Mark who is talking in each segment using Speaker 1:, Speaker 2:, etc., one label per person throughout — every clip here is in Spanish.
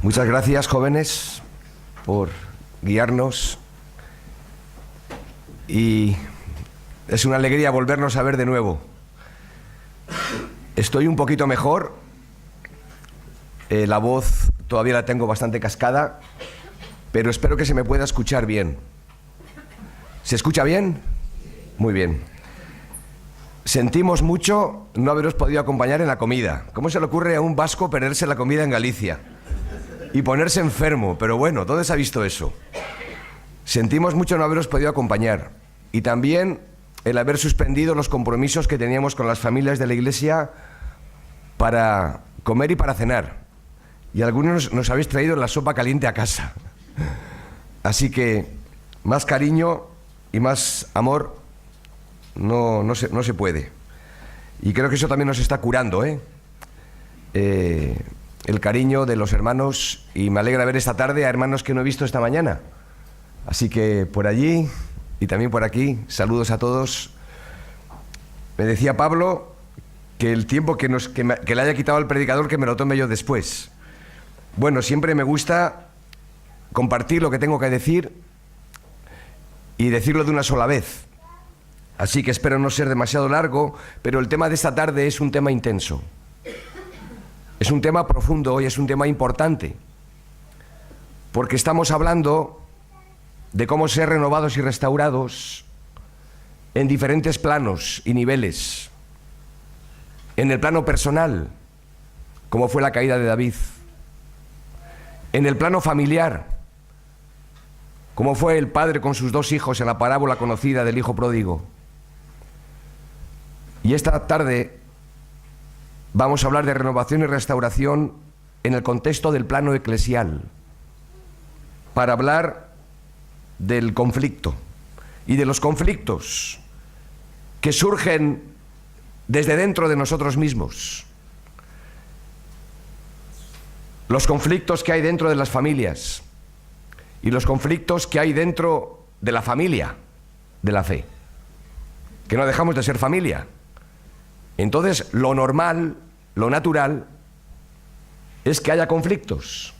Speaker 1: Muchas gracias, jóvenes, por guiarnos, y es una alegría volvernos a ver de nuevo. Estoy un poquito mejor, la voz todavía la tengo bastante cascada, pero espero que se me pueda escuchar bien. ¿Se escucha bien? Muy bien. Sentimos mucho no haberos podido acompañar en la comida. ¿Cómo se le ocurre a un vasco perderse la comida en Galicia y ponerse enfermo? Pero bueno, ¿dónde se ha visto eso? Sentimos mucho no haberos podido acompañar, y también el haber suspendido los compromisos que teníamos con las familias de la iglesia para comer y para cenar. Y algunos nos habéis traído la sopa caliente a casa. Así que más cariño y más amor no se puede. Y creo que eso también nos está curando, el cariño de los hermanos, y me alegra ver esta tarde a hermanos que no he visto esta mañana. Así que por allí y también por aquí, saludos a todos. Me decía Pablo que el tiempo que le haya quitado al predicador, que me lo tome yo después. Bueno, siempre me gusta compartir lo que tengo que decir y decirlo de una sola vez. Así que espero no ser demasiado largo, pero el tema de esta tarde es un tema intenso. Es un tema profundo y es un tema importante, porque estamos hablando de cómo ser renovados y restaurados en diferentes planos y niveles. En el plano personal, como fue la caída de David. En el plano familiar, como fue el padre con sus dos hijos en la parábola conocida del hijo pródigo. Y esta tarde vamos a hablar de renovación y restauración en el contexto del plano eclesial, para hablar del conflicto y de los conflictos que surgen desde dentro de nosotros mismos. Los conflictos que hay dentro de las familias y los conflictos que hay dentro de la familia de la fe, que no dejamos de ser familia. Entonces, lo normal, lo natural, es que haya conflictos.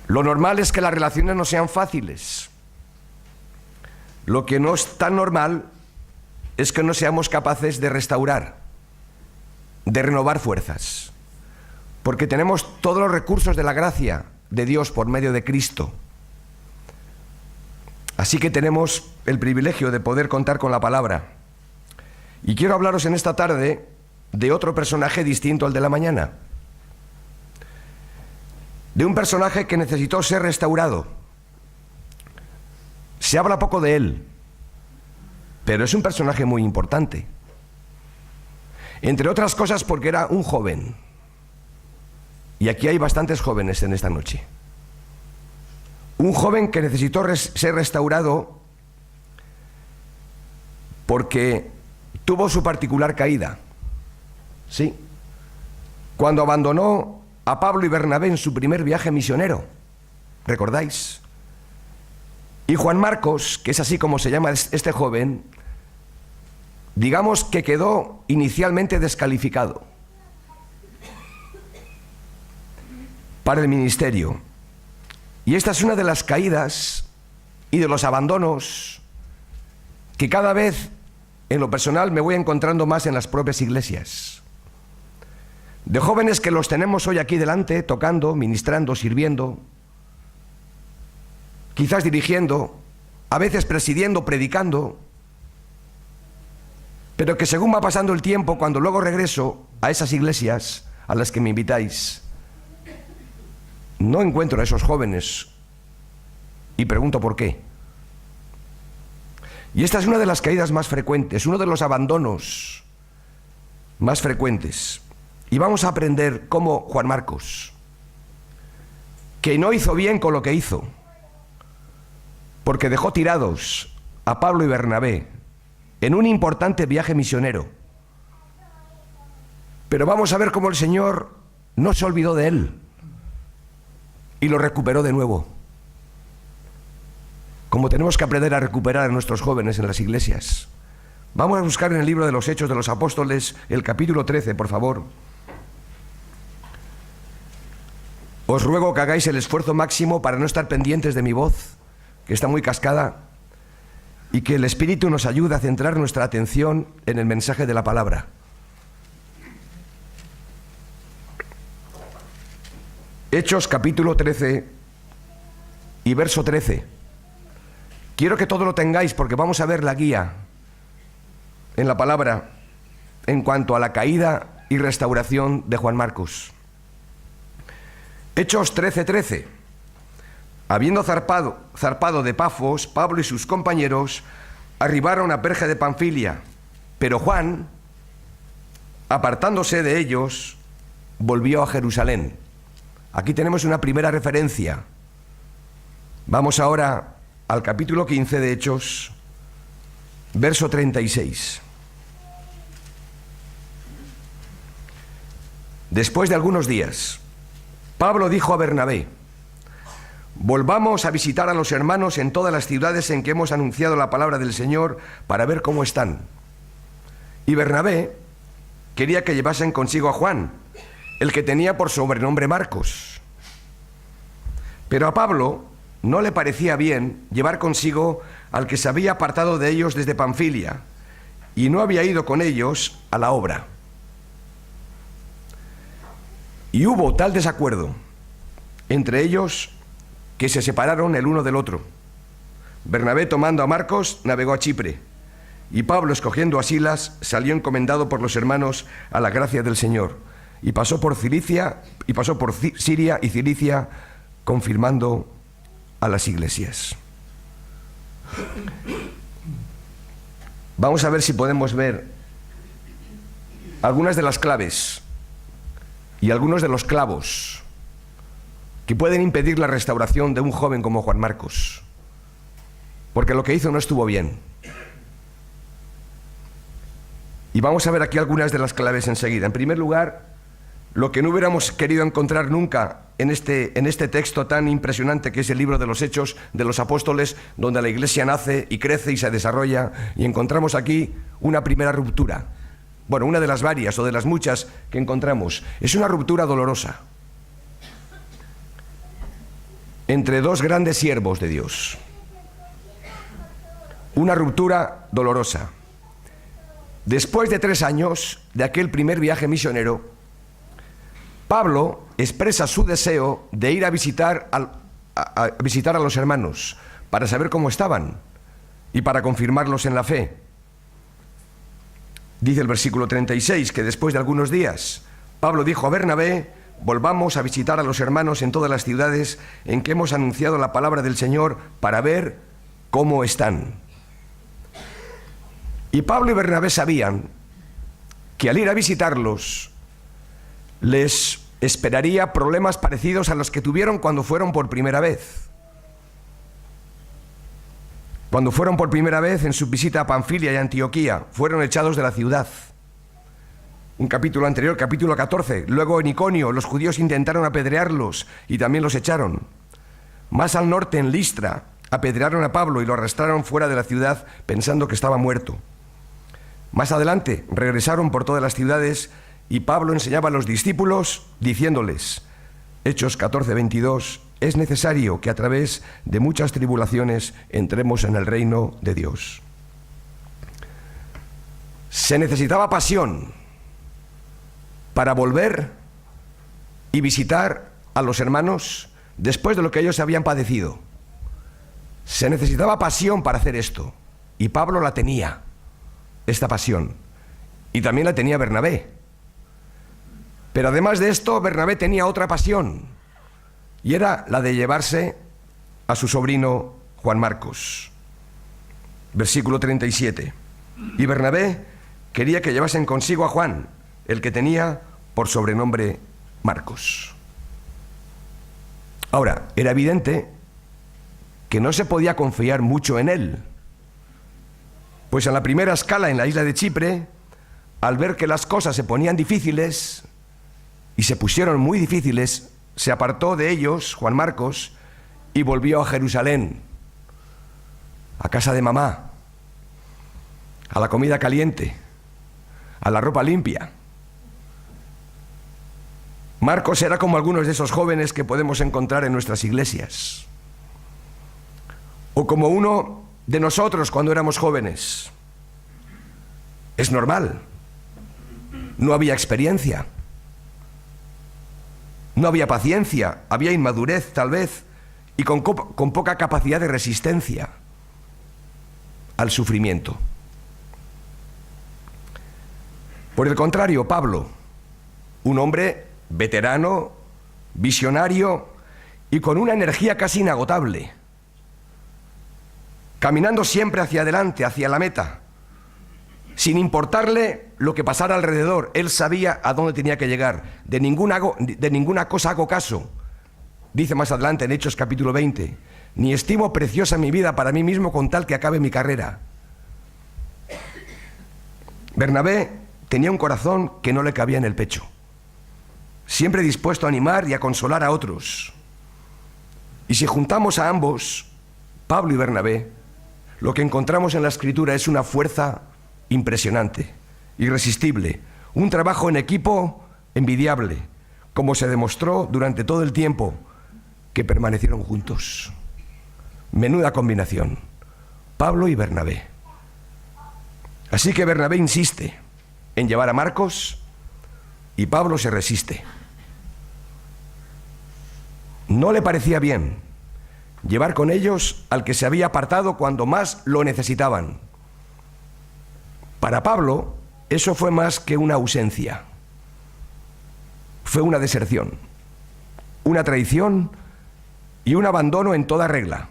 Speaker 1: Lo normal es que las relaciones no sean fáciles. Lo que no es tan normal es que no seamos capaces de restaurar, de renovar fuerzas. Porque tenemos todos los recursos de la gracia de Dios por medio de Cristo. Así que tenemos el privilegio de poder contar con la palabra. Y quiero hablaros en esta tarde de otro personaje distinto al de la mañana. De un personaje que necesitó ser restaurado. Se habla poco de él, pero es un personaje muy importante. Entre otras cosas porque era un joven. Y aquí hay bastantes jóvenes en esta noche. Un joven que necesitó ser restaurado porque tuvo su particular caída. Sí. Cuando abandonó a Pablo y Bernabé en su primer viaje misionero. ¿Recordáis? Y Juan Marcos, que es así como se llama este joven, digamos que quedó inicialmente descalificado para el ministerio. Y esta es una de las caídas y de los abandonos que cada vez, en lo personal, me voy encontrando más en las propias iglesias. De jóvenes que los tenemos hoy aquí delante, tocando, ministrando, sirviendo, quizás dirigiendo, a veces presidiendo, predicando, pero que según va pasando el tiempo, cuando luego regreso a esas iglesias a las que me invitáis, no encuentro a esos jóvenes y pregunto por qué. Y esta es una de las caídas más frecuentes, uno de los abandonos más frecuentes. Y vamos a aprender cómo Juan Marcos, que no hizo bien con lo que hizo, porque dejó tirados a Pablo y Bernabé en un importante viaje misionero. Pero vamos a ver cómo el Señor no se olvidó de él y lo recuperó de nuevo. Como tenemos que aprender a recuperar a nuestros jóvenes en las iglesias. Vamos a buscar en el libro de los Hechos de los Apóstoles el capítulo 13, por favor. Os ruego que hagáis el esfuerzo máximo para no estar pendientes de mi voz, que está muy cascada, y que el Espíritu nos ayude a centrar nuestra atención en el mensaje de la palabra. Hechos capítulo 13 y verso 13. Quiero que todo lo tengáis porque vamos a ver la guía en la palabra en cuanto a la caída y restauración de Juan Marcos. Hechos 13:13. Habiendo zarpado de Pafos, Pablo y sus compañeros arribaron a Perge de Panfilia, pero Juan, apartándose de ellos, volvió a Jerusalén. Aquí tenemos una primera referencia. Vamos ahora al capítulo 15 de Hechos, verso 36. Después de algunos días, Pablo dijo a Bernabé: volvamos a visitar a los hermanos en todas las ciudades en que hemos anunciado la palabra del Señor para ver cómo están. Y Bernabé quería que llevasen consigo a Juan, el que tenía por sobrenombre Marcos. Pero a Pablo no le parecía bien llevar consigo al que se había apartado de ellos desde Panfilia y no había ido con ellos a la obra. Y hubo tal desacuerdo entre ellos que se separaron el uno del otro. Bernabé, tomando a Marcos, navegó a Chipre, y Pablo, escogiendo a Silas, salió encomendado por los hermanos a la gracia del Señor, y pasó por Siria y Cilicia, confirmando a las iglesias. Vamos a ver si podemos ver algunas de las claves y algunos de los clavos que pueden impedir la restauración de un joven como Juan Marcos, porque lo que hizo no estuvo bien. Y vamos a ver aquí algunas de las claves enseguida. En primer lugar, lo que no hubiéramos querido encontrar nunca en este texto tan impresionante que es el libro de los Hechos de los Apóstoles, donde la Iglesia nace y crece y se desarrolla, y encontramos aquí una primera ruptura. Bueno, una de las varias o de las muchas que encontramos. Es una ruptura dolorosa entre dos grandes siervos de Dios. Una ruptura dolorosa. Después de 3 años de aquel primer viaje misionero, Pablo expresa su deseo de ir a visitar a los hermanos para saber cómo estaban y para confirmarlos en la fe. Dice el versículo 36 que después de algunos días, Pablo dijo a Bernabé: volvamos a visitar a los hermanos en todas las ciudades en que hemos anunciado la palabra del Señor para ver cómo están. Y Pablo y Bernabé sabían que al ir a visitarlos les esperaría problemas parecidos a los que tuvieron cuando fueron por primera vez. Cuando fueron por primera vez en su visita a Panfilia y Antioquía, fueron echados de la ciudad. Un capítulo anterior, capítulo 14. Luego en Iconio los judíos intentaron apedrearlos y también los echaron. Más al norte, en Listra, apedrearon a Pablo y lo arrastraron fuera de la ciudad pensando que estaba muerto. Más adelante regresaron por todas las ciudades y Pablo enseñaba a los discípulos diciéndoles, Hechos 14:22, es necesario que a través de muchas tribulaciones entremos en el reino de Dios. Se necesitaba pasión para volver y visitar a los hermanos después de lo que ellos habían padecido. Se necesitaba pasión para hacer esto, y Pablo la tenía, esta pasión, y también la tenía Bernabé. Pero además de esto, Bernabé tenía otra pasión, y era la de llevarse a su sobrino Juan Marcos. Versículo 37. Y Bernabé quería que llevasen consigo a Juan, el que tenía por sobrenombre Marcos. Ahora, era evidente que no se podía confiar mucho en él, pues en la primera escala en la isla de Chipre, al ver que las cosas se ponían difíciles, y se pusieron muy difíciles, se apartó de ellos, Juan Marcos, y volvió a Jerusalén, a casa de mamá, a la comida caliente, a la ropa limpia. Marcos era como algunos de esos jóvenes que podemos encontrar en nuestras iglesias, o como uno de nosotros cuando éramos jóvenes. Es normal. No había experiencia, no había paciencia, había inmadurez tal vez, y con poca capacidad de resistencia al sufrimiento. Por el contrario, Pablo, un hombre veterano, visionario y con una energía casi inagotable, caminando siempre hacia adelante, hacia la meta, sin importarle lo que pasara alrededor. Él sabía a dónde tenía que llegar. De ninguna cosa hago caso. Dice más adelante en Hechos capítulo 20, ni estimo preciosa mi vida para mí mismo con tal que acabe mi carrera. Bernabé tenía un corazón que no le cabía en el pecho, siempre dispuesto a animar y a consolar a otros. Y si juntamos a ambos, Pablo y Bernabé, lo que encontramos en la Escritura es una fuerza impresionante, irresistible, un trabajo en equipo envidiable, como se demostró durante todo el tiempo que permanecieron juntos. Menuda combinación, Pablo y Bernabé. Así que Bernabé insiste en llevar a Marcos y Pablo se resiste. No le parecía bien llevar con ellos al que se había apartado cuando más lo necesitaban. Para Pablo, eso fue más que una ausencia. Fue una deserción, una traición y un abandono en toda regla.